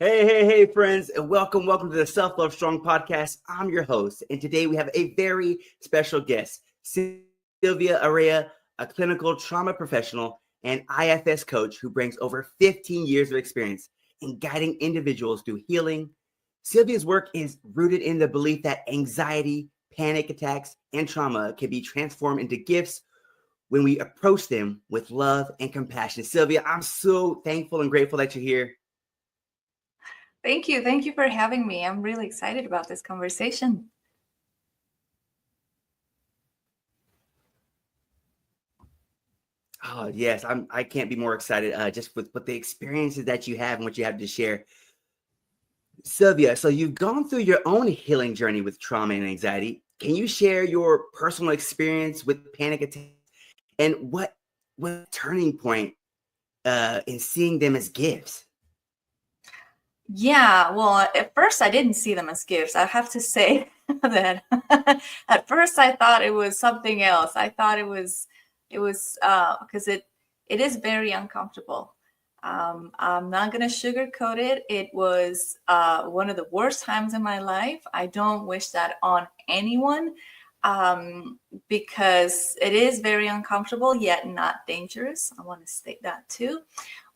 Hey, friends, and welcome to the Self Love Strong podcast. I'm your host, and today we have a very special guest, Silvia Araya, a clinical trauma professional and IFS coach who brings over 15 years of experience in guiding individuals through healing. Silvia's work is rooted in the belief that anxiety, panic attacks, and trauma can be transformed into gifts when we approach them with love and compassion. Silvia, I'm so thankful and grateful that you're here. Thank you. Thank you for having me. I'm really excited about this conversation. Oh, yes, I can't be more excited just with the experiences that you have and what you have to share. Sylvia, so you've gone through your own healing journey with trauma and anxiety. Can you share your personal experience with panic attacks and what was the turning point in seeing them as gifts? Yeah, well, at first I didn't see them as gifts. I have to say that at first I thought it was something else. I thought it was because it is very uncomfortable. I'm not gonna sugarcoat it. It was one of the worst times in my life. I don't wish that on anyone because it is very uncomfortable, yet not dangerous. I want to state that too.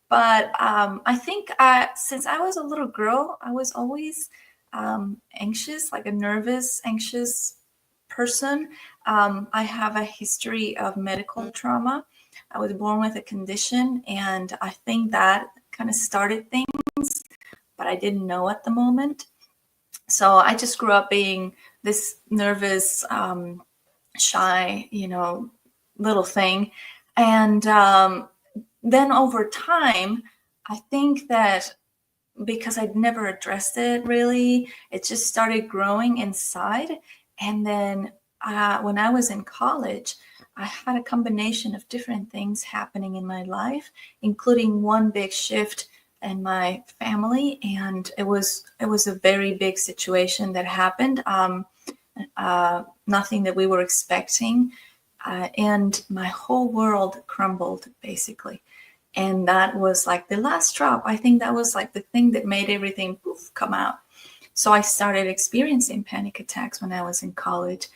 But I think since I was a little girl, I was always anxious, like a nervous, anxious person. I have a history of medical trauma. I was born with a condition, and I think that kind of started things, but I didn't know at the moment. So I just grew up being this nervous, shy, little thing. And then over time, I think that because I'd never addressed it really, it just started growing inside. And then when I was in college, I had a combination of different things happening in my life, including one big shift in my family, and it was a very big situation that happened. Nothing that we were expecting, and my whole world crumbled basically. And that was like the last drop. I think that was like the thing that made everything poof come out. So I started experiencing panic attacks when I was in college.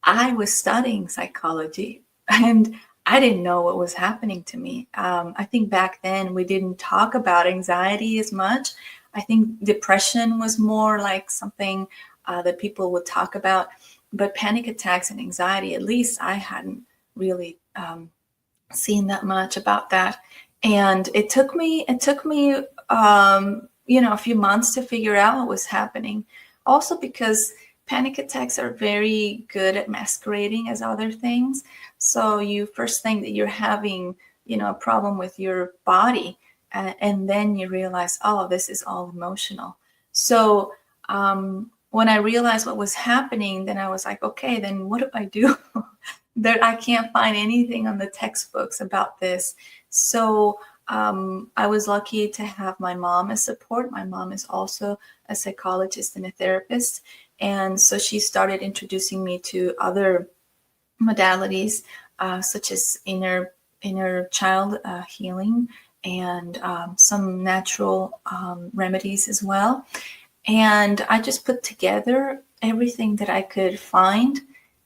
I was studying psychology and I didn't know what was happening to me. I think back then we didn't talk about anxiety as much. I think depression was more like something that people would talk about, but panic attacks and anxiety, at least I hadn't really seen that much about that. And it took me a few months to figure out what was happening. Also because panic attacks are very good at masquerading as other things. So you first think that you're having, a problem with your body, and then you realize, oh, this is all emotional. So when I realized what was happening, then I was like, okay, then what do I do? There, I can't find anything on the textbooks about this. So I was lucky to have my mom as support. My mom is also a psychologist and a therapist. And so she started introducing me to other modalities, such as inner child healing and some natural remedies as well. And I just put together everything that I could find,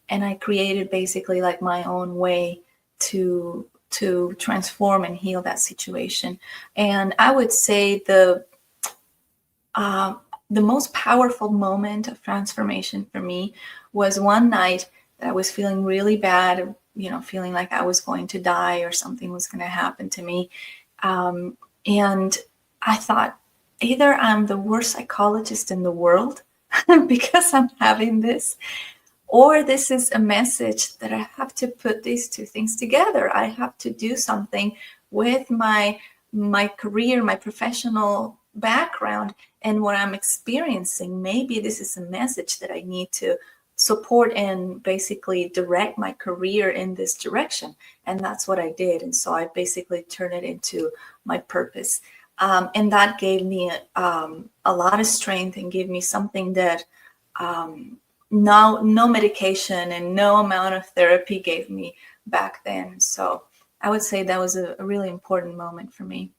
and I created basically like my own way to transform and heal that situation. And I would say uh, the most powerful moment of transformation for me was one night that I was feeling really bad, feeling like I was going to die or something was going to happen to me. And I thought, either I'm the worst psychologist in the world because I'm having this, or this is a message that I have to put these two things together. I have to do something with my career, my professional background, and what I'm experiencing. Maybe this is a message that I need to support and basically direct my career in this direction. And that's what I did. And so I basically turned it into my purpose. And that gave me a lot of strength and gave me something that no medication and no amount of therapy gave me back then. So I would say that was a really important moment for me.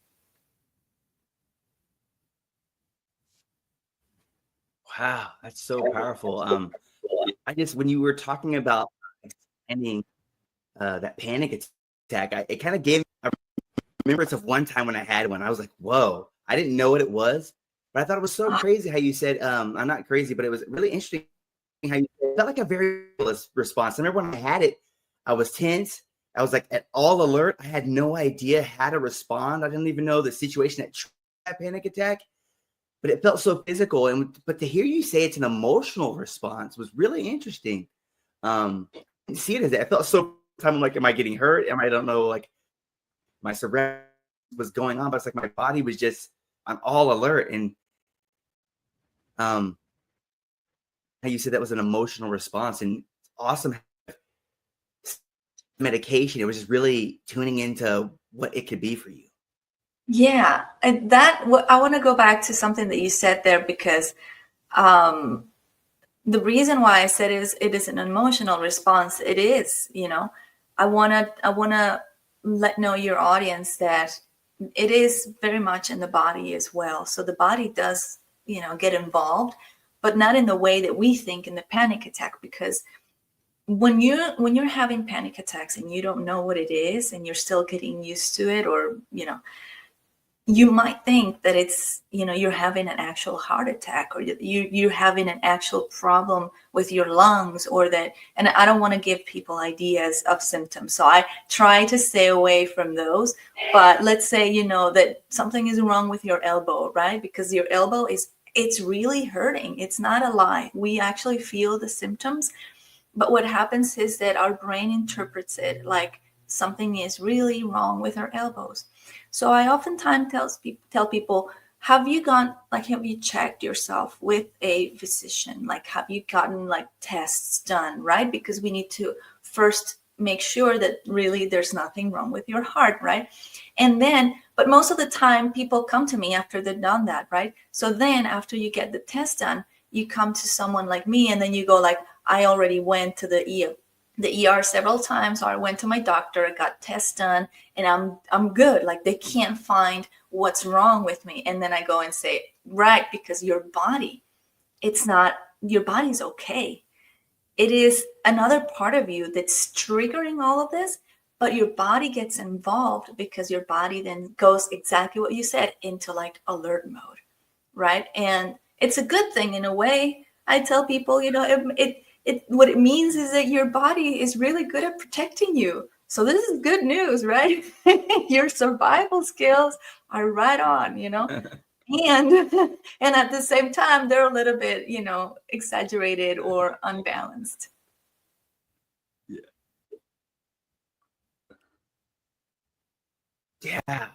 Wow, that's so powerful. I just when you were talking about explaining that panic attack, it kind of gave me a remembrance of one time when I had one. I was like, whoa, I didn't know what it was, but I thought it was so crazy how you said, I'm not crazy, but it was really interesting how you felt like a very response. I remember when I had it, I was tense. I was like at all alert. I had no idea how to respond. I didn't even know the situation that triggered that panic attack, but it felt so physical. But to hear you say it's an emotional response was really interesting. I didn't see it as that. It felt so time. I'm like, am I getting hurt? I don't know, like my surroundings was going on, but it's like my body was just on all alert. And how you said that was an emotional response, and awesome medication. It was just really tuning into what it could be for you. Yeah, and that I want to go back to something that you said there, because um, the reason why I said it is an emotional response. It is, I wanna let know your audience that it is very much in the body as well. So the body does, get involved, but not in the way that we think in the panic attack. Because when you're having panic attacks and you don't know what it is and you're still getting used to it, or you might think that it's, you're having an actual heart attack, or you're having an actual problem with your lungs, or that, and I don't want to give people ideas of symptoms. So I try to stay away from those. But let's say, that something is wrong with your elbow, right? Because your elbow it's really hurting. It's not a lie. We actually feel the symptoms. But what happens is that our brain interprets it like something is really wrong with our elbows. So I oftentimes tell people, have you checked yourself with a physician? Like, have you gotten like tests done, right? Because we need to first make sure that really there's nothing wrong with your heart, right? And then, but most of the time people come to me after they've done that, right? So then after you get the test done, you come to someone like me, and then you go like, I already went to the ER several times, or I went to my doctor, I got tests done, and I'm good. Like, they can't find what's wrong with me. And then I go and say, right, because your body's okay. It is another part of you that's triggering all of this, but your body gets involved because your body then goes exactly what you said, into like alert mode, right? And it's a good thing in a way. I tell people, what it means is that your body is really good at protecting you. So this is good news, right? Your survival skills are right on, and and at the same time they're a little bit, exaggerated or unbalanced. Yeah.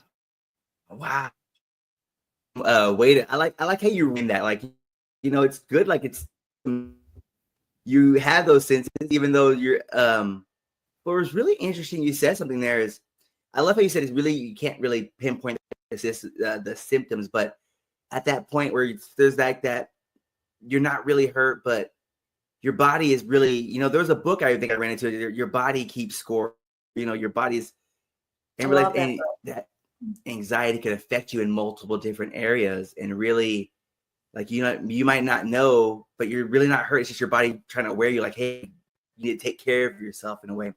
Wow. I like how you read that. Like, it's good. Like, it's you have those senses, even though you're what was really interesting, you said something there is, I love how you said it's really, you can't really pinpoint the symptoms, but at that point where there's like that, you're not really hurt, but your body is really, there was a book I think I ran into, your body keeps score, your body's, and I realize love that. that anxiety can affect you in multiple different areas, and really, like, you might not know, but you're really not hurt. It's just your body trying to wear you like, hey, you need to take care of yourself in a way.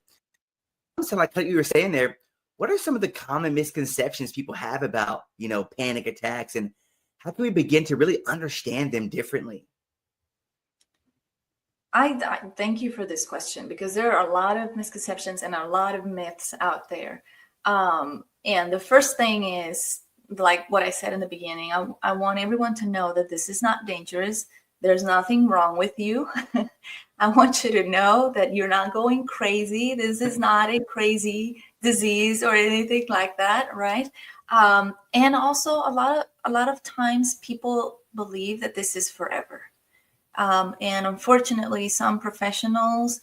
So like you were saying there, what are some of the common misconceptions people have about, panic attacks, and how can we begin to really understand them differently? I thank you for this question, because there are a lot of misconceptions and a lot of myths out there. And the first thing is, like what I said in the beginning, I want everyone to know that this is not dangerous. There's nothing wrong with you. I want you to know that you're not going crazy. This is not a crazy disease or anything like that, right? And also, a lot of times people believe that this is forever. And unfortunately, some professionals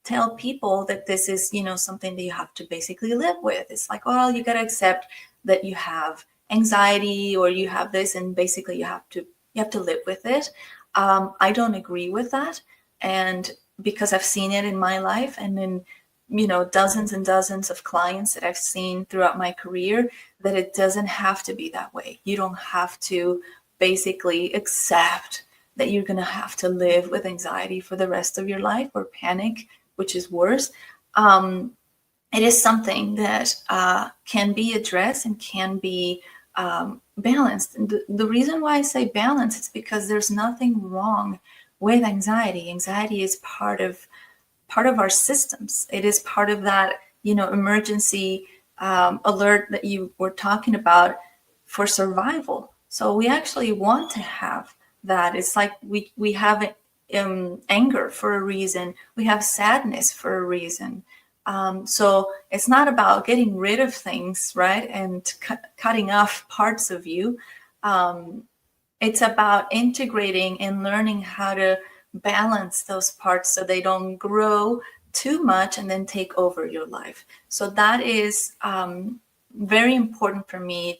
tell people that this is, something that you have to basically live with. It's like, well, you got to accept that you have anxiety or you have this, and basically you have to live with it. I don't agree with that, and because I've seen it in my life, and in dozens and dozens of clients that I've seen throughout my career, that it doesn't have to be that way. You don't have to basically accept that you're going to have to live with anxiety for the rest of your life, or panic, which is worse. It is something that can be addressed and can be balanced. And the reason why I say balance is because there's nothing wrong with anxiety. Anxiety is part of our systems. It is part of that, emergency alert that you were talking about for survival. So we actually want to have that. It's like we have anger for a reason. We have sadness for a reason. So it's not about getting rid of things, right, and cutting off parts of you. It's about integrating and learning how to balance those parts so they don't grow too much and then take over your life. So that is very important for me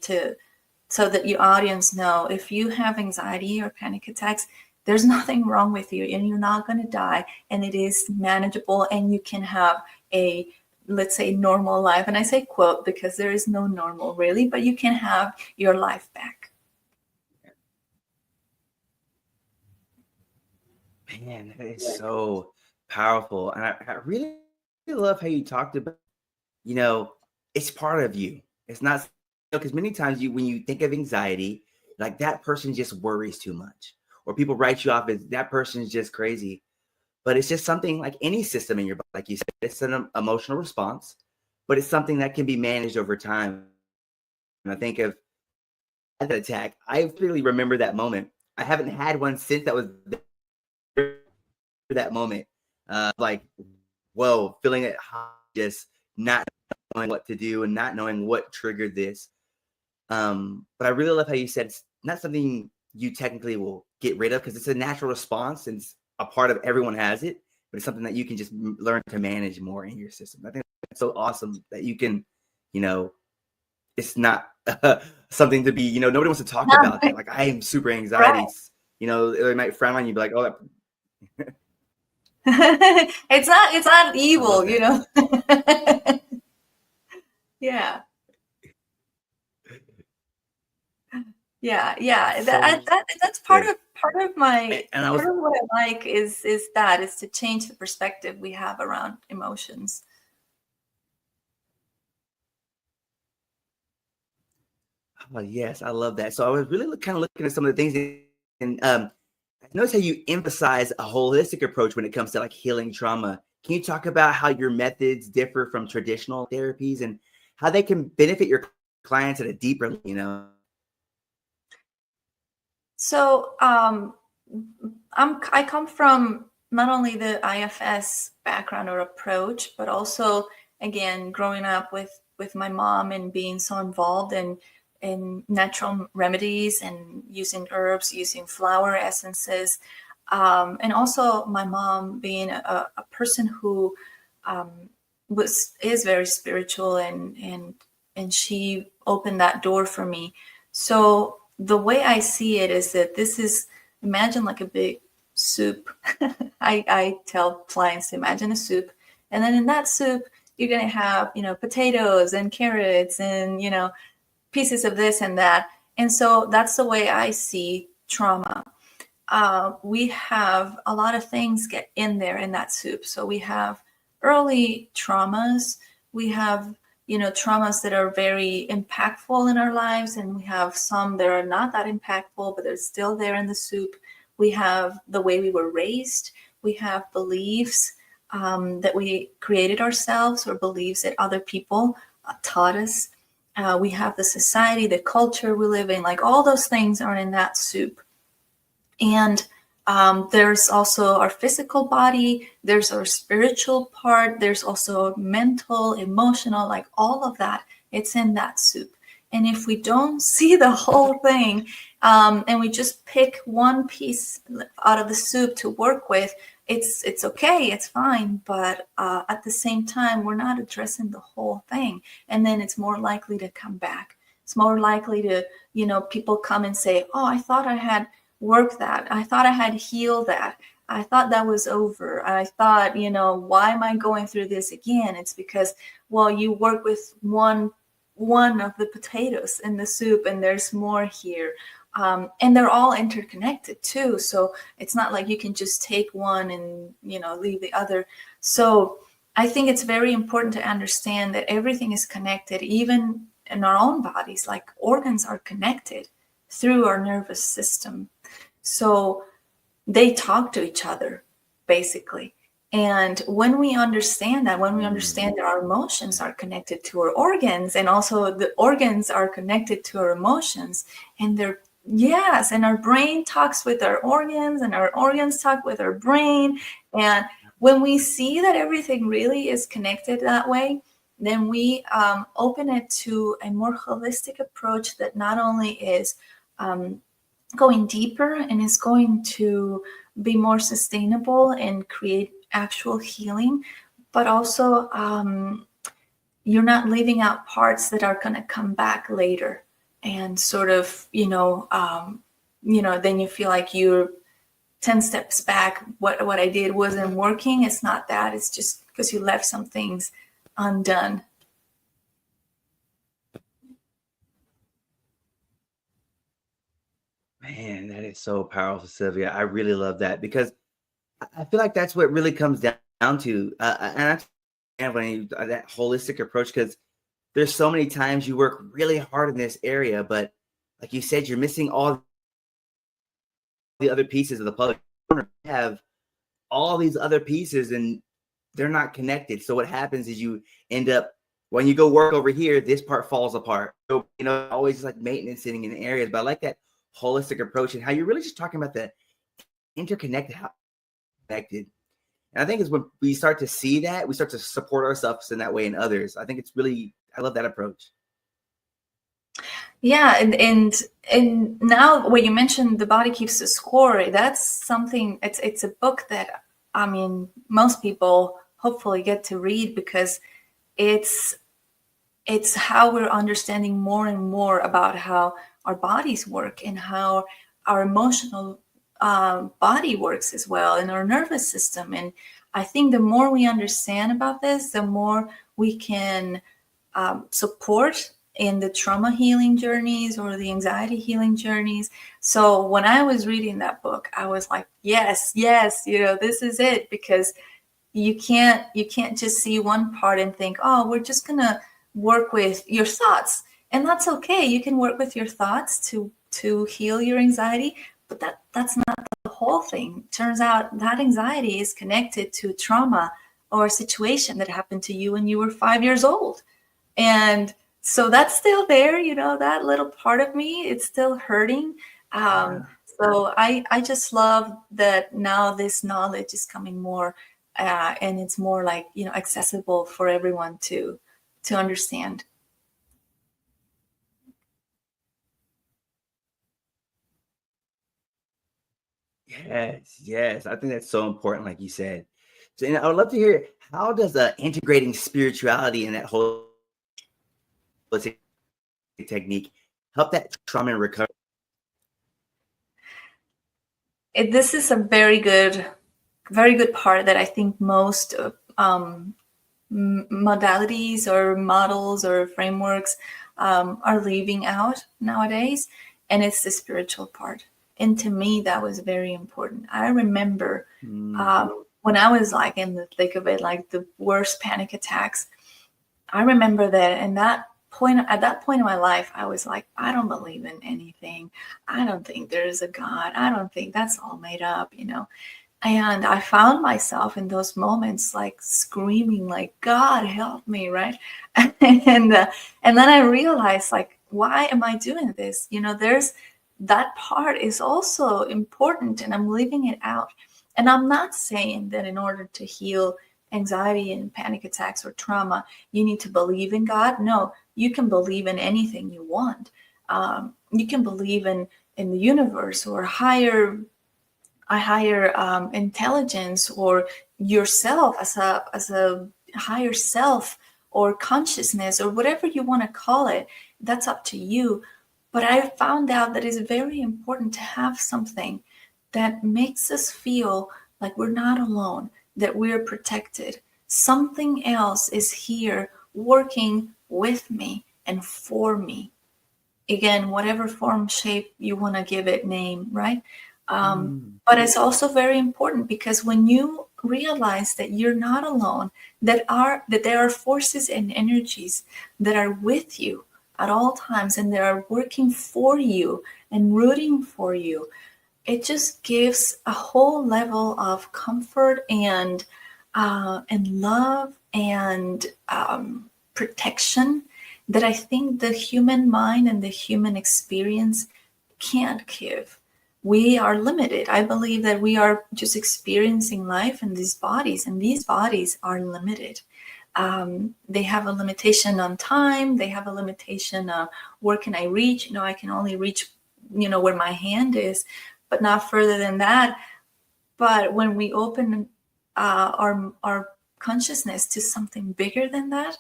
so that your audience know, if you have anxiety or panic attacks, there's nothing wrong with you and you're not going to die, and it is manageable, and you can have a, let's say, normal life. And I say quote because there is no normal really, but you can have your life back. Man, that is so powerful. And I really love how you talked about, it's part of you. It's not, because many times when you think of anxiety, like that person just worries too much, or people write you off as that person's just crazy. But it's just something like any system in your body, like you said, it's an emotional response, but it's something that can be managed over time. And I think of that attack, I really remember that moment. I haven't had one since that was that moment. Like, whoa, feeling it hot, just not knowing what to do and not knowing what triggered this. But I really love how you said it's not something you technically will get rid of, because it's a natural response and it's a part of everyone has it, but it's something that you can just learn to manage more in your system. I think that's so awesome that you can, it's not something to be, nobody wants to talk about that. Like, I am super anxiety. Right. They might frown on you, be like, oh, that. It's not evil, Yeah. Yeah. That's part of my part of what I like is to change the perspective we have around emotions. Oh, yes, I love that. So I was really kind of looking at some of the things, and I notice how you emphasize a holistic approach when it comes to like healing trauma. Can you talk about how your methods differ from traditional therapies and how they can benefit your clients at a deeper, So I come from not only the IFS background or approach, but also, again, growing up with my mom and being so involved in natural remedies and using herbs, using flower essences, and also my mom being a person who is very spiritual, and she opened that door for me. So the way I see it is that this is, imagine like a big soup. I tell clients to imagine a soup, and then in that soup you're going to have potatoes and carrots and pieces of this and that. And so that's the way I see trauma. We have a lot of things get in there in that soup. So we have early traumas. We have traumas that are very impactful in our lives, and we have some that are not that impactful, but they're still there in the soup. We have the way we were raised. We have beliefs that we created ourselves, or beliefs that other people taught us. We have the society, the culture we live in, like all those things are in that soup. And there's also our physical body, there's our spiritual part, there's also mental, emotional, like all of that, it's in that soup. And if we don't see the whole thing, and we just pick one piece out of the soup to work with, it's okay, it's fine. But at the same time, we're not addressing the whole thing. And then it's more likely to come back. It's more likely to, people come and say, oh, I thought I had worked that. I thought I had healed that. I thought that was over. I thought, why am I going through this again? It's because, well, you work with one of the potatoes in the soup, and there's more here. And they're all interconnected too. So it's not like you can just take one and, leave the other. So I think it's very important to understand that everything is connected, even in our own bodies. Like organs are connected through our nervous system. So they talk to each other, basically. And when we understand that, when we understand that our emotions are connected to our organs, and also the organs are connected to our emotions, and and our brain talks with our organs, and our organs talk with our brain. And when we see that everything really is connected that way, then we open it to a more holistic approach that not only is going deeper and is going to be more sustainable and create actual healing, but also you're not leaving out parts that are going to come back later and sort of, then you feel like you're 10 steps back. What I did wasn't working. It's not that. It's just because you left some things undone. Man, that is so powerful, Silvia. I really love that because I feel like that's what really comes down to, and that holistic approach. Because there's so many times you work really hard in this area, but like you said, you're missing all the other pieces of the puzzle. You have all these other pieces, and they're not connected. So what happens is you end up, when you go work over here, this part falls apart. So, always like maintenance sitting in areas. But I like that holistic approach and how you're really just talking about the interconnected, how connected. And I think it's when we start to see that, we start to support ourselves in that way and others. I think it's really, I love that approach. Yeah, and now when you mentioned The Body Keeps the Score, that's something. It's a book that most people hopefully get to read, because it's how we're understanding more and more about how our bodies work and how our emotional body works as well, and our nervous system. And I think the more we understand about this, the more we can support in the trauma healing journeys or the anxiety healing journeys. So when I was reading that book, I was like, yes, this is it, because you can't just see one part and think, oh, we're just gonna work with your thoughts, and that's okay. You can work with your thoughts to heal your anxiety, but that's not the whole thing. Turns out that anxiety is connected to trauma or a situation that happened to you when you were 5 years old. And so that's still there, that little part of me, it's still hurting. So I just love that now this knowledge is coming more, and it's more like, accessible for everyone to understand. Yes. I think that's so important, like you said. So, and I would love to hear, how does integrating spirituality and that whole technique help that trauma and recovery? This is a very good part that I think most modalities or models or frameworks are leaving out nowadays, and it's the spiritual part. And to me, that was very important. I remember when I was like in the thick of it, like the worst panic attacks, I remember that at that point in my life, I was like, I don't believe in anything. I don't think there is a God. I don't think, that's all made up, And I found myself in those moments like screaming, like, God help me, right? And then I realized, like, why am I doing this? There's that part is also important, and I'm leaving it out. And I'm not saying that in order to heal anxiety and panic attacks or trauma, you need to believe in God. No, you can believe in anything you want. You can believe in the universe or a higher intelligence, or yourself as a higher self or consciousness, or whatever you want to call it. That's up to you. But I found out that it's very important to have something that makes us feel like we're not alone, that we're protected. Something else is here working with me and for me. again, whatever form, shape you want to give it, name, right? Mm. But it's also very important because when you realize that you're not alone, that there are forces and energies that are with you at all times and they are working for you and rooting for you, it just gives a whole level of comfort and love and protection that I think the human mind and the human experience can't give. We are limited. I believe that we are just experiencing life in these bodies, and these bodies are limited. They have a limitation on time. They have a limitation on where can I reach. I can only reach, where my hand is, but not further than that. But when we open our consciousness to something bigger than that,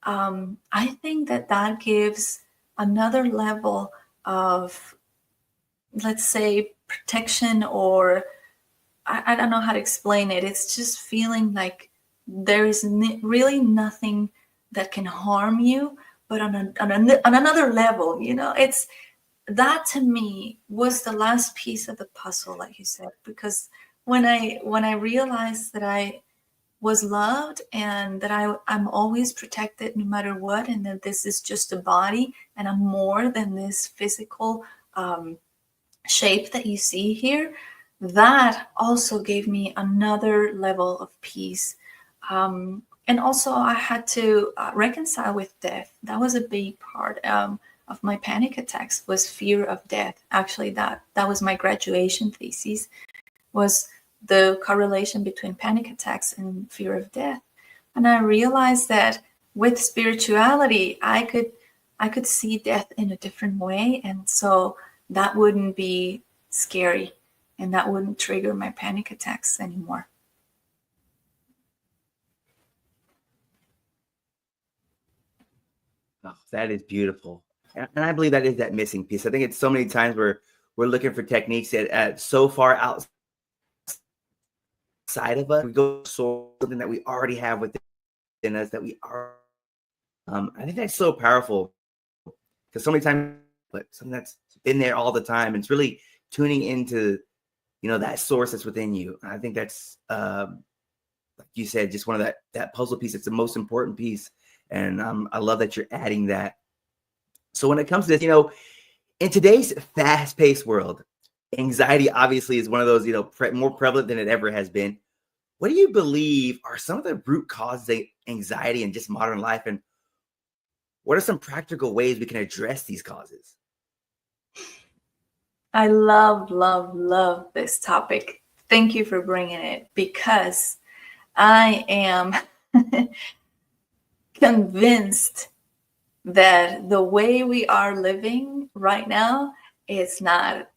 I think that gives another level of, let's say, protection, or I don't know how to explain it. It's just feeling like there is really nothing that can harm you, but on another level, it's that to me was the last piece of the puzzle, like you said, because when I realized that I was loved and that I'm always protected no matter what, and that this is just a body and I'm more than this physical shape that you see here, that also gave me another level of peace. And also I had to reconcile with death. That was a big part of my panic attacks, was fear of death. Actually, that was my graduation thesis, was the correlation between panic attacks and fear of death. And I realized that with spirituality, I could see death in a different way, and so that wouldn't be scary and that wouldn't trigger my panic attacks anymore. Oh, that is beautiful. And I believe that is that missing piece. I think it's so many times where we're looking for techniques that so far outside of us, we go so something that we already have within us that we are. I think that's so powerful because so many times, but something that's been there all the time. And it's really tuning into, that source that's within you. And I think that's, like you said, just one of that puzzle piece. It's the most important piece. And I love that you're adding that. So when it comes to this, in today's fast-paced world, anxiety obviously is one of those, more prevalent than it ever has been. What do you believe are some of the root causes of anxiety in just modern life? And what are some practical ways we can address these causes? I love, love, love this topic. Thank you for bringing it, because I am convinced that the way we are living right now is not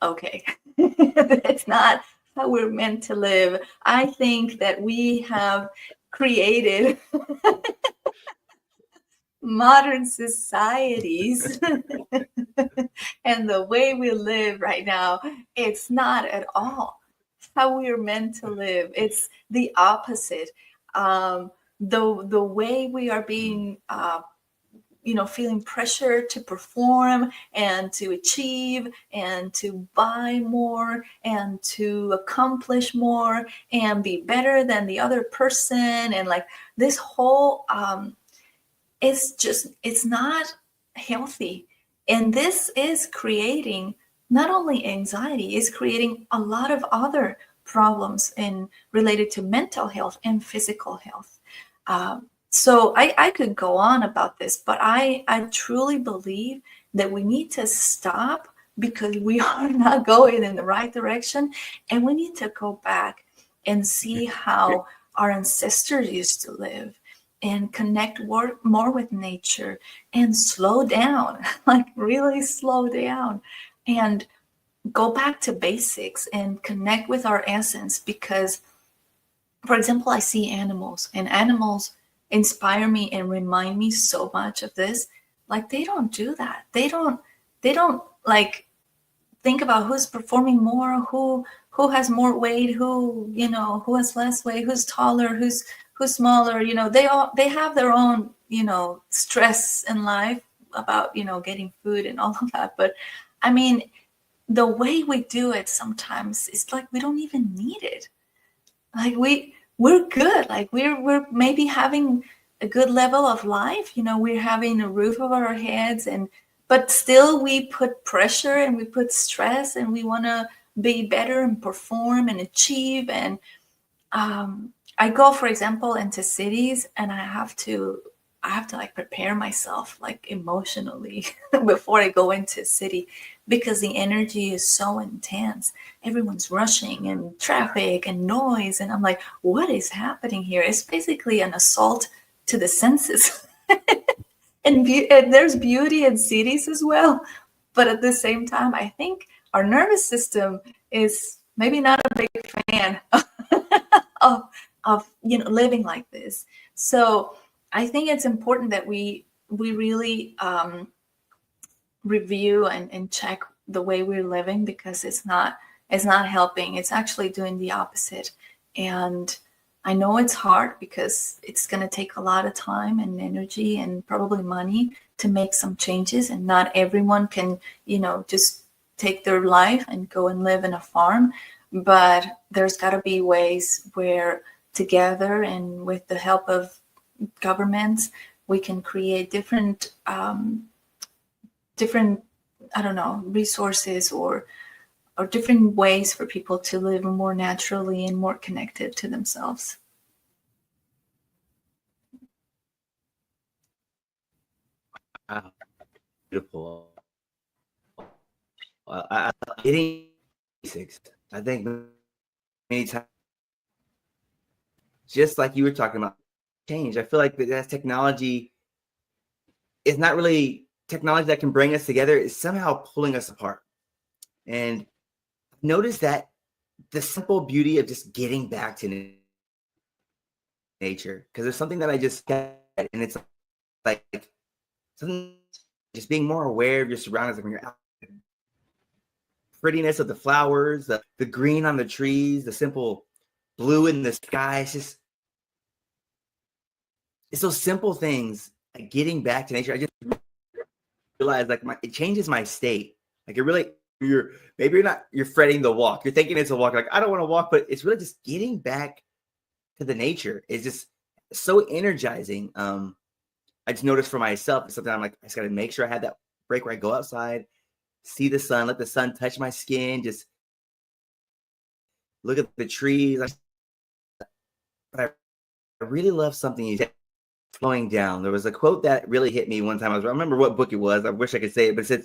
okay. It's not how we're meant to live. I think that we have created modern societies and the way we live right now, it's not at all how we're meant to live. It's the opposite. The way we are being feeling pressure to perform and to achieve and to buy more and to accomplish more and be better than the other person, and like this whole it's not healthy. And this is creating not only anxiety, it's creating a lot of other problems in related to mental health and physical health. So I could go on about this, but I truly believe that we need to stop because we are not going in the right direction. And we need to go back and see how our ancestors used to live and connect more with nature and slow down, like really slow down and go back to basics and connect with our essence. Because, for example, I see animals, and animals inspire me and remind me so much of this. Like, they don't do that. They don't like think about who's performing more, who has more weight, who has less weight, who's taller, who's smaller. They have their own stress in life, about, getting food and all of that. But I mean, the way we do it sometimes, it's like we don't even need it. Like we're good. Like we're maybe having a good level of life. We're having a roof over our heads, but still we put pressure and we put stress, and we want to be better and perform and achieve. And I go, for example, into cities, and I have to like prepare myself like emotionally before I go into a city, because the energy is so intense. Everyone's rushing and traffic and noise, and I'm like, what is happening here? It's basically an assault to the senses. And there's beauty in cities as well, but at the same time, I think our nervous system is maybe not a big fan of living like this. So I think it's important that we really review and check the way we're living, because it's not helping. It's actually doing the opposite. And I know it's hard, because it's going to take a lot of time and energy and probably money to make some changes, and not everyone can just take their life and go and live in a farm. But there's got to be ways where together and with the help of governments, we can create different I don't know, resources or different ways for people to live more naturally and more connected to themselves. Wow, beautiful. Getting basics. I think many times, just like you were talking about, change. I feel like that technology is not really technology that can bring us together. It's somehow pulling us apart. And notice that the simple beauty of just getting back to nature, because there's something that I just get, and it's like something, just being more aware of your surroundings, like when you're out. Prettiness of the flowers, the green on the trees, the simple blue in the sky. It's those simple things, like getting back to nature. I just realized like it changes my state. Like it really, you're fretting the walk. You're thinking it's a walk. Like I don't want to walk, but it's really just getting back to the nature. It's just so energizing. I just noticed for myself, sometimes I'm like, I just got to make sure I have that break where I go outside, see the sun, let the sun touch my skin, just look at the trees. But I really love something you said, slowing down. There was a quote that really hit me one time. I remember what book it was. I wish I could say it, but it said,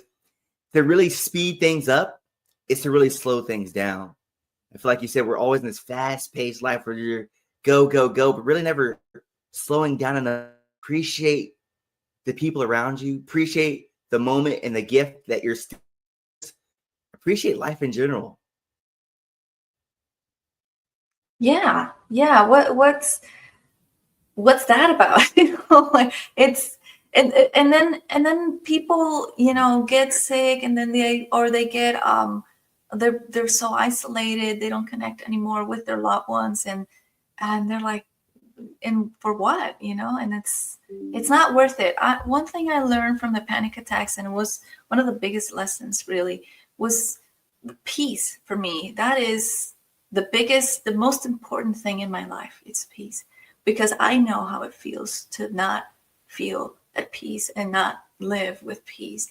to really speed things up is to really slow things down. I feel like you said we're always in this fast-paced life where you're go, go, go, but really never slowing down enough. Appreciate the people around you. Appreciate the moment and the gift that you're still. Appreciate life in general. Yeah. What's that about? Like it's and then people get sick, and then they get they're so isolated, they don't connect anymore with their loved ones, and they're like, and for what? And it's not worth it. One thing I learned from the panic attacks, and it was one of the biggest lessons really, was peace. For me, that is the most important thing in my life. It's peace, because I know how it feels to not feel at peace and not live with peace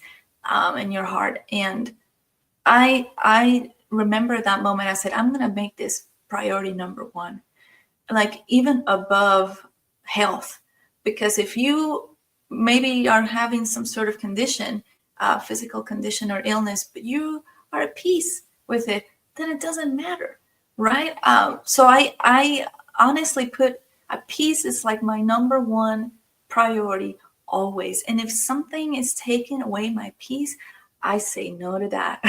in your heart. And I remember that moment. I said, I'm going to make this priority number one, like even above health. Because if you maybe are having some sort of condition, physical condition or illness, but you are at peace with it, then it doesn't matter, right? So I honestly put a peace is like my number one priority always. And if something is taking away my peace, I say no to that.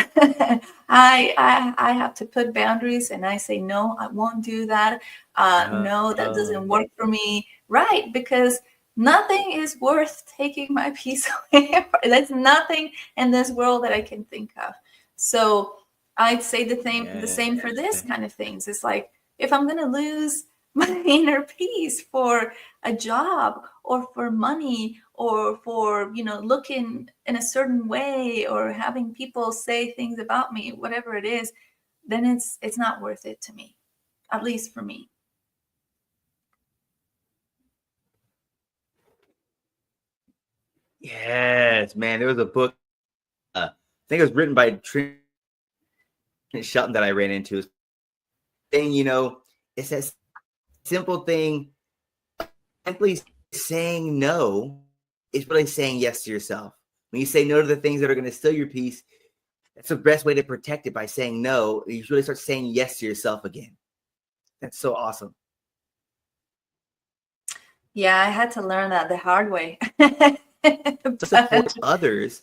I have to put boundaries, and I say no, I won't do that. No, that doesn't work for me, right? Because nothing is worth taking my peace away. There's nothing in this world that I can think of. So I'd say the same for this kind of things. It's like, if I'm gonna lose my inner peace for a job or for money or for, looking in a certain way or having people say things about me, whatever it is, then it's not worth it to me, at least for me. Yes, man. There was a book, I think it was written by Trent Shelton that I ran into. Thing, it's that simple thing. Simply saying no is really saying yes to yourself. When you say no to the things that are going to steal your peace, that's the best way to protect it, by saying no. You really start saying yes to yourself again. That's so awesome. Yeah, I had to learn that the hard way. Support But others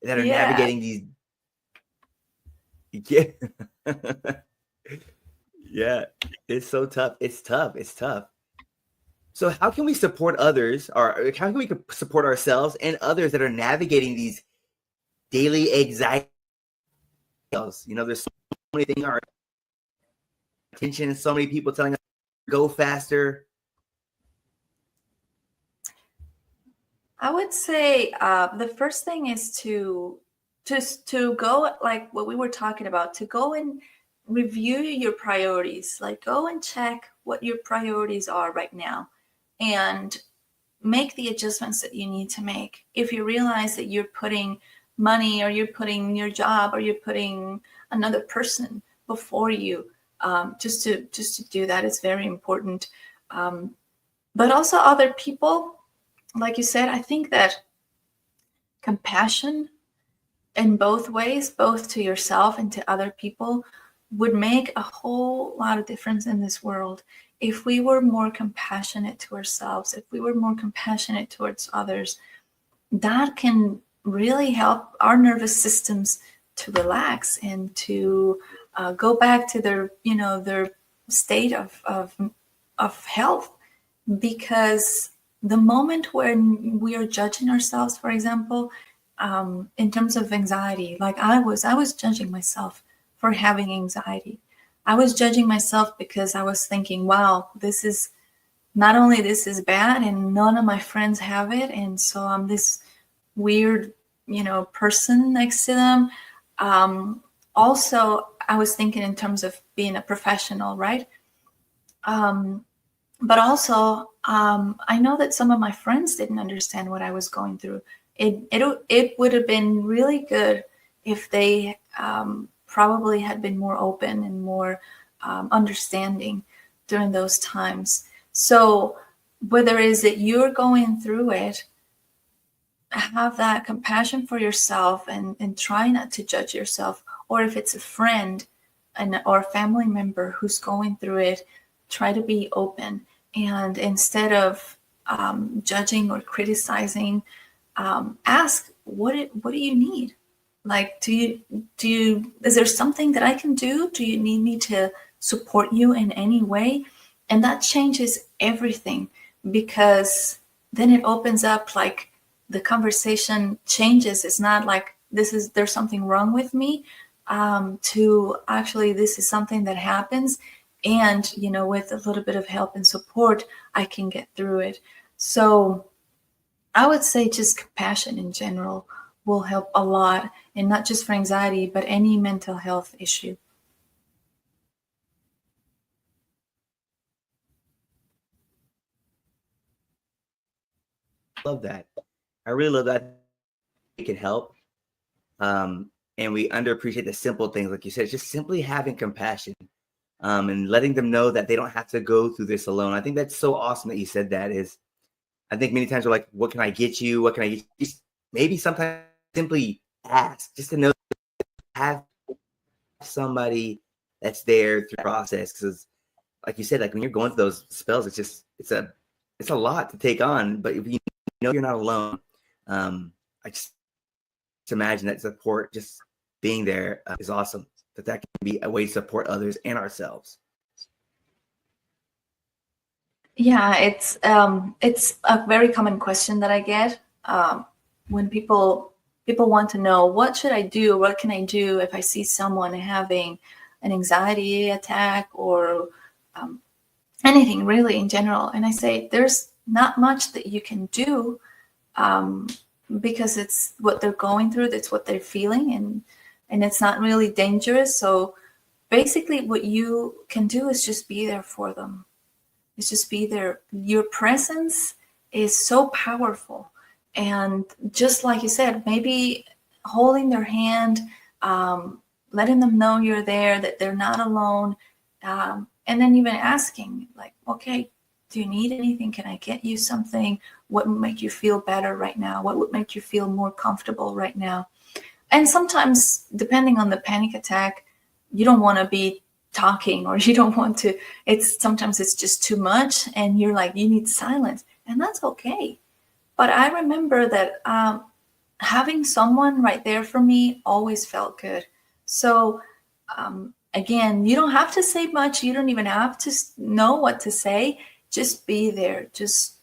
that are yeah, navigating these. Yeah. Yeah, it's so tough. It's tough. It's tough. So how can we support others, or how can we support ourselves and others that are navigating these daily anxiety? There's so many things, our attention, and so many people telling us go faster. I would say the first thing is to go, like what we were talking about, to go and review your priorities. Like, go and check what your priorities are right now and make the adjustments that you need to make. If you realize that you're putting money, or you're putting your job, or you're putting another person before you, just to do that is very important. But also other people, like you said, I think that compassion in both ways, both to yourself and to other people, would make a whole lot of difference in this world. If we were more compassionate to ourselves, if we were more compassionate towards others, that can really help our nervous systems to relax and to go back to their state of health. Because the moment when we are judging ourselves, for example, in terms of anxiety, like I was judging myself for having anxiety. I was judging myself because I was thinking, wow, this is not only this is bad and none of my friends have it, and so I'm this weird, person next to them. Also, I was thinking in terms of being a professional, right? But also, I know that some of my friends didn't understand what I was going through. It would have been really good if they probably had been more open and more understanding during those times. So whether it is that you're going through it, have that compassion for yourself and try not to judge yourself. Or if it's a friend or a family member who's going through it, try to be open. And instead of judging or criticizing, ask, what do you need? Like, is there something that I can do? Do you need me to support you in any way? And that changes everything, because then it opens up, like, the conversation changes. It's not like there's something wrong with me, to actually this is something that happens, and with a little bit of help and support, I can get through it. So I would say just compassion in general will help a lot, and not just for anxiety, but any mental health issue. Love that. I really love that. It can help. And we underappreciate the simple things, like you said, just simply having compassion, and letting them know that they don't have to go through this alone. I think that's so awesome that you said that. I think many times we're like, what can I get you? What can I get you? Maybe sometimes simply ask, just to know, have somebody that's there through the process. Because like you said, like when you're going through those spells, it's a lot to take on. But if you know you're not alone, I just imagine that support, just being there, is awesome. That can be a way to support others and ourselves. Yeah, it's a very common question that I get, when people want to know, what should I do? What can I do if I see someone having an anxiety attack, or anything really in general. And I say, there's not much that you can do, because it's what they're going through, that's what they're feeling, and it's not really dangerous. So basically what you can do is just be there for them. It's just be there. Your presence is so powerful. And just like you said, maybe holding their hand, letting them know you're there, that they're not alone. And then even asking, like, okay, do you need anything? Can I get you something? What would make you feel better right now? What would make you feel more comfortable right now? And sometimes, depending on the panic attack, you don't want to be talking, or you don't want to, sometimes it's just too much, and you're like, you need silence, and that's okay. But I remember that having someone right there for me always felt good. So again, you don't have to say much. You don't even have to know what to say. Just be there. Just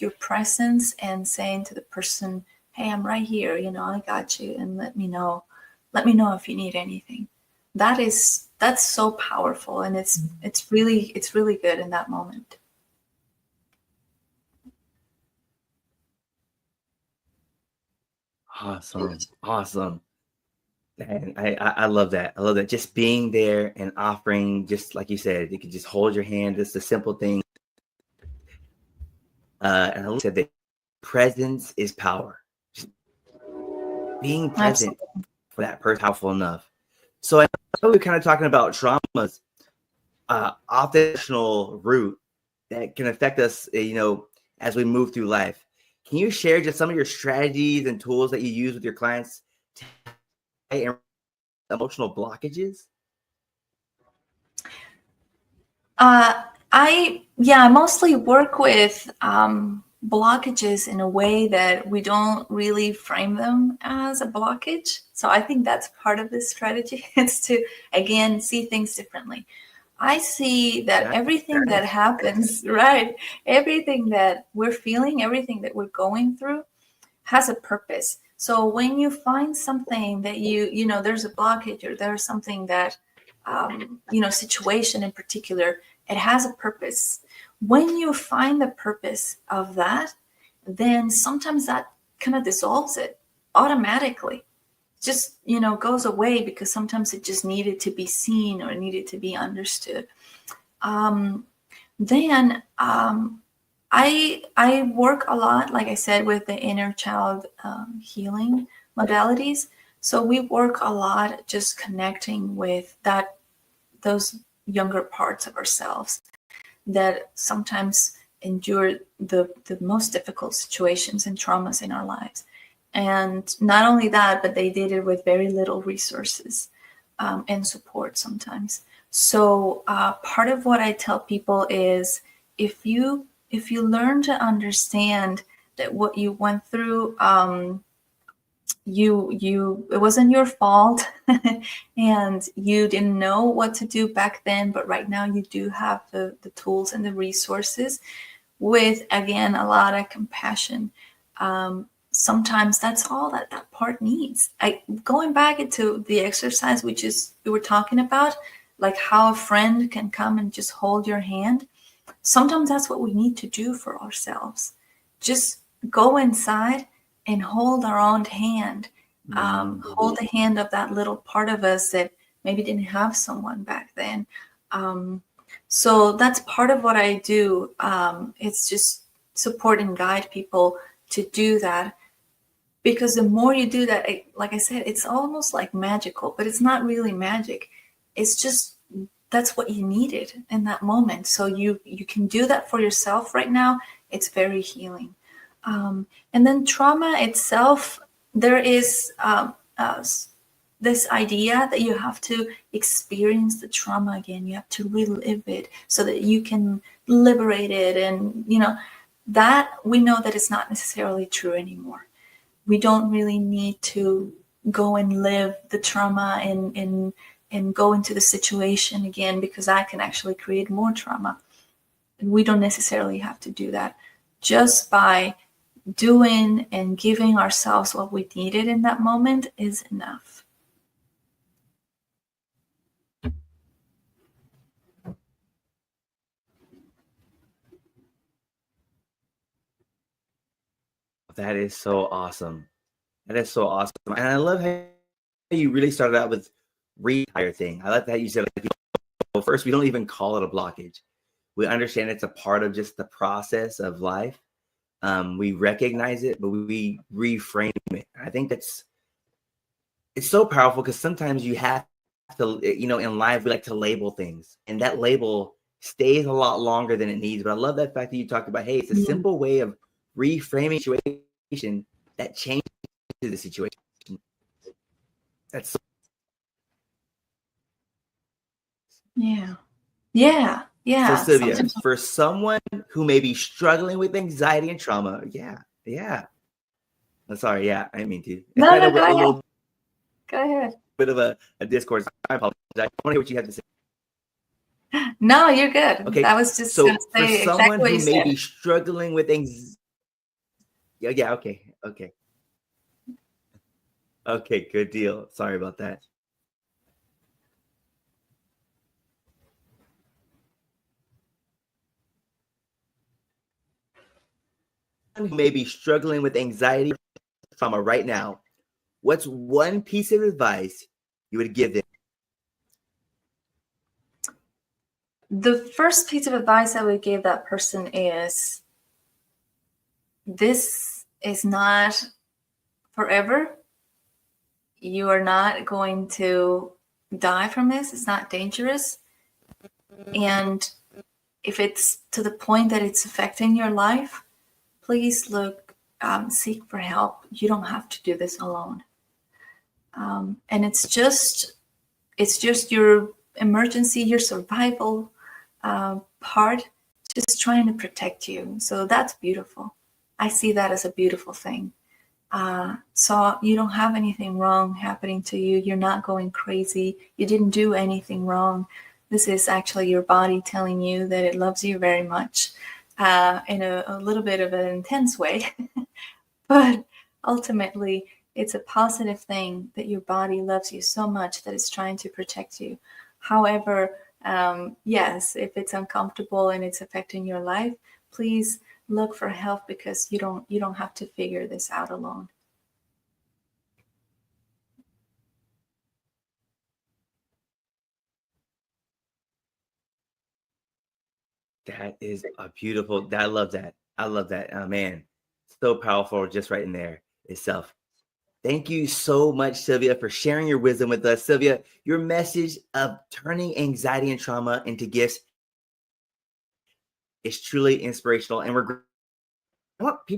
your presence, and saying to the person, hey, I'm right here, I got you, and let me know if you need anything. That's so powerful, and it's really good in that moment. Awesome. And I love that. I love that. Just being there and offering, just like you said, you could just hold your hand. It's a simple thing. And I said that presence is power. Just being present Absolutely. for that person, powerful enough. So I know we're kind of talking about traumas, optional route that can affect us, as we move through life. Can you share just some of your strategies and tools that you use with your clients to emotional blockages? I mostly work with blockages in a way that we don't really frame them as a blockage. So I think that's part of this strategy. It's to, again, see things differently. I see that everything that happens, right, everything that we're feeling, everything that we're going through has a purpose. So when you find something that there's a blockage, or there's something that, situation in particular, it has a purpose. When you find the purpose of that, then sometimes that kind of dissolves it automatically. Just, goes away, because sometimes it just needed to be seen, or needed to be understood. Then I work a lot, like I said, with the inner child healing modalities. So we work a lot just connecting with those younger parts of ourselves that sometimes endure the most difficult situations and traumas in our lives. And not only that, but they did it with very little resources and support sometimes. So part of what I tell people is, if you learn to understand that what you went through, it wasn't your fault, and you didn't know what to do back then, but right now you do have the tools and the resources, with, again, a lot of compassion. Sometimes that's all that part needs. Going back into the exercise we were talking about, like how a friend can come and just hold your hand. Sometimes that's what we need to do for ourselves. Just go inside and hold our own hand. Hold the hand of that little part of us that maybe didn't have someone back then. So that's part of what I do. It's just support and guide people to do that. Because the more you do that, like I said, it's almost like magical, but it's not really magic. It's just, that's what you needed in that moment. So you can do that for yourself right now. It's very healing. And then trauma itself, there is this idea that you have to experience the trauma again. You have to relive it so that you can liberate it. And, that we know that it's not necessarily true anymore. We don't really need to go and live the trauma and go into the situation again, because I can actually create more trauma. And we don't necessarily have to do that. Just by doing and giving ourselves what we needed in that moment is enough. That is so awesome. That is so awesome. And I love how you really started out with retire thing. I like that you said, like, well, first, we don't even call it a blockage. We understand it's a part of just the process of life. We recognize it, but we reframe it. I think it's so powerful because sometimes you have to, in life, we like to label things, and that label stays a lot longer than it needs. But I love that fact that you talked about, hey, it's a simple way of reframing situation that changes the situation. That's so, Silvia, Sometimes, for someone who may be struggling with anxiety and trauma, yeah. I'm sorry, yeah, I didn't mean to. I know no, we're a little go ahead. bit of a discourse. I apologize. I want to hear what you have to say. No, you're good. Okay, I was just going so to for say someone exactly what who you may said. be struggling with anxiety, okay, good deal. Sorry about that. Who may be struggling with anxiety or trauma right now, what's one piece of advice you would give them? The first piece of advice I would give that person is, this is not forever. You are not going to die from this. It's not dangerous. And if it's to the point that it's affecting your life, please seek for help. You don't have to do this alone. And it's just your emergency, your survival part, just trying to protect you. So that's beautiful. I see that as a beautiful thing. So you don't have anything wrong happening to you. You're not going crazy. You didn't do anything wrong. This is actually your body telling you that it loves you very much, in a little bit of an intense way. But ultimately, it's a positive thing that your body loves you so much that it's trying to protect you. However, yes, if it's uncomfortable and it's affecting your life, please look for help, because you don't have to figure this out alone. That is a beautiful. I love that. I love that. Oh, man, so powerful just right in there itself. Thank you so much, Silvia, for sharing your wisdom with us. Silvia, your message of turning anxiety and trauma into gifts is truly inspirational. And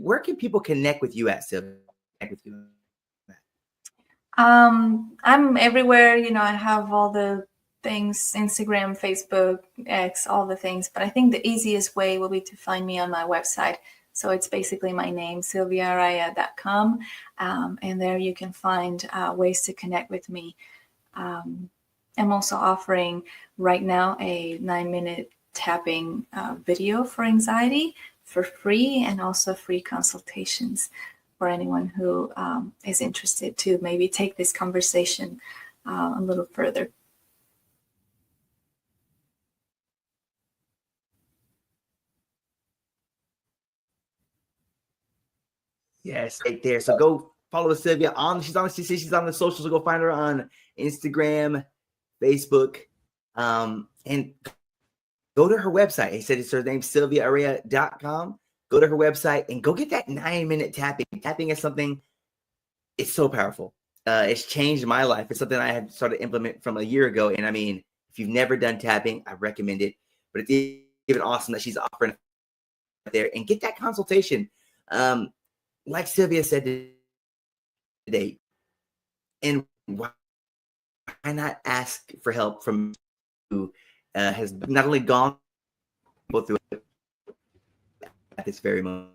where can people connect with you at, Silvia? Connect with you. I'm everywhere. I have all the things: Instagram, Facebook, X, all the things. But I think the easiest way will be to find me on my website. So it's basically my name, silviaaraya.com. And there you can find ways to connect with me. I'm also offering right now a 9-minute tapping video for anxiety for free, and also free consultations for anyone who is interested to maybe take this conversation a little further. Yes, right there. So go follow Silvia on. She's on the socials. So go find her on Instagram, Facebook, and go to her website. He said it's her name, silviaaraya.com. Go to her website and go get that 9-minute tapping. Tapping is something, it's so powerful. It's changed my life. It's something I had started to implement from a year ago. And I mean, if you've never done tapping, I recommend it. But it's even awesome that she's offering it there, and get that consultation. Like Silvia said today, and why not ask for help from who has not only gone through it at this very moment,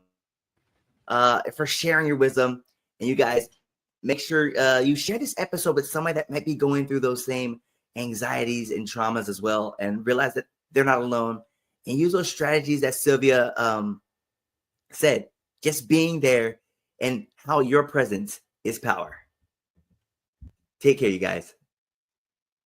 for sharing your wisdom. And you guys, make sure you share this episode with somebody that might be going through those same anxieties and traumas as well, and realize that they're not alone. And use those strategies that Silvia said, just being there, and how your presence is power. Take care, you guys.